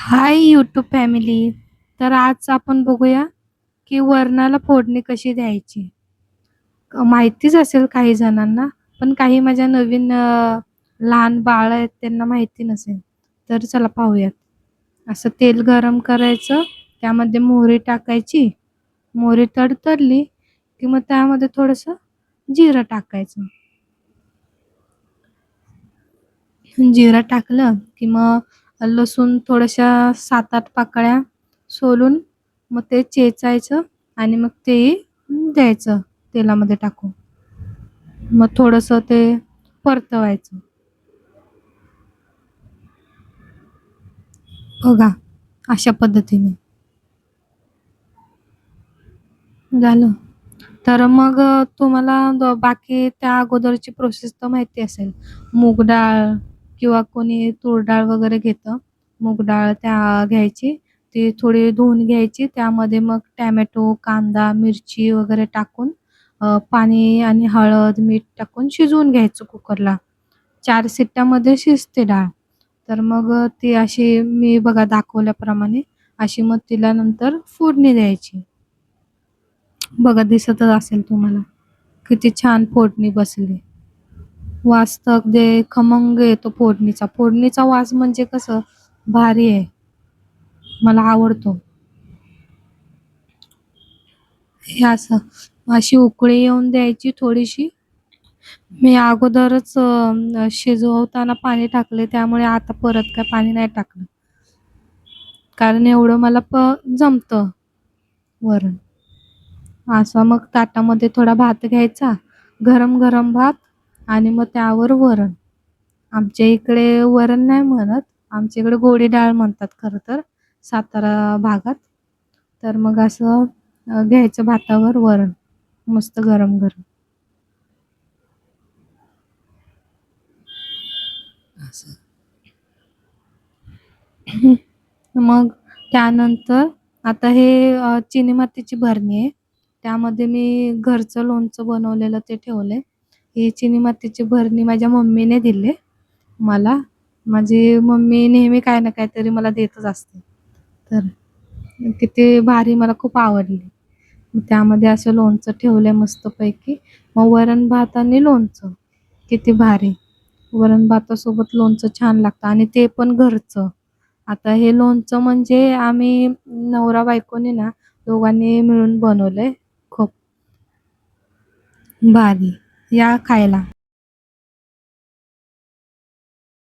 Hi YouTube family. तर आज आपण बघूया की वरणाला फोडणी कशी द्यायची. माहितीच असेल काही जणांना, पण काही माझ्या नवीन लहान बाळ आहेत त्यांना माहिती नसेल. तर चला पाहूयात. असं तेल गरम करायचं, त्यामध्ये मोहरी टाकायची. मोहरी तडतडली की मग त्यामध्ये थोडंसं जिरं टाकायचं. जिरं टाकलं की मग लसूण थोड्याशा 7-8 पाकळ्या सोलून मग ते चेचायचं आणि मग ते द्यायचं तेलामध्ये टाकून. मग थोडंसं ते परतवायचं. बघा, अशा पद्धतीने झालं. तर मग तुम्हाला बाकी त्या अगोदरची प्रोसेस तर माहिती असेल. मूग डाळ किंवा कोणी तूर डाळ वगैरे घेतं. मूग डाळ त्या घ्यायची, ती थोडी धुवून घ्यायची. त्यामध्ये मग टोमॅटो, कांदा, मिरची वगैरे टाकून पाणी आणि हळद, मीठ टाकून शिजवून घ्यायचं कुकरला. 4 शिट्ट्यामध्ये शिजते डाळ. तर मग ती अशी मी बघा दाखवल्याप्रमाणे अशी मग तिला नंतर फोडणी द्यायची. बघा दिसतच असेल तुम्हाला. किती छान फोडणी बसली. वास तर अगदी खमंग येतो फोडणीचा. फोडणीचा वास म्हणजे कसं भारी आहे. मला आवडतो. हे असं अशी उकळी येऊन द्यायची थोडीशी. मी अगोदरच शिजवताना पाणी टाकले, त्यामुळे आता परत काय पाणी नाही टाकलं. कारण एवढं मला जमतं वरण. असं मग ताटामध्ये थोडा भात घ्यायचा, गरम-गरम भात आणि मग त्यावर वरण. आमच्या इकडे वरण नाही म्हणत, आमच्या इकडे गोडी डाळ म्हणतात खरं तर, सातारा भागात. तर मग असं घ्यायचं भातावर वरण, मस्त गरम-गरम. असं. मग त्यानंतर आता हे चिनी मातीची भरणी आहे. त्यामध्ये मी घरचं लोणचं बनवलेलं ते ठेवलंय. ही चिनी मातीची भरणी माझ्या मम्मीने दिली मला. माझी मम्मी नेहमी काही ना काहीतरी मला देतच असते. तर किती भारी, मला खूप आवडली. मग त्यामध्ये असं लोणचं ठेवलंय मस्तपैकी. मग वरण भात आणि लोणचं. किती भारी. वरण भातासोबत लोणचं छान लागतं आणि ते पण घरचं. आता हे लोणचं म्हणजे आम्ही नवरा-बायकोने ना दोघांनी मिळून बनवलंय. खूप भारी. या खायला.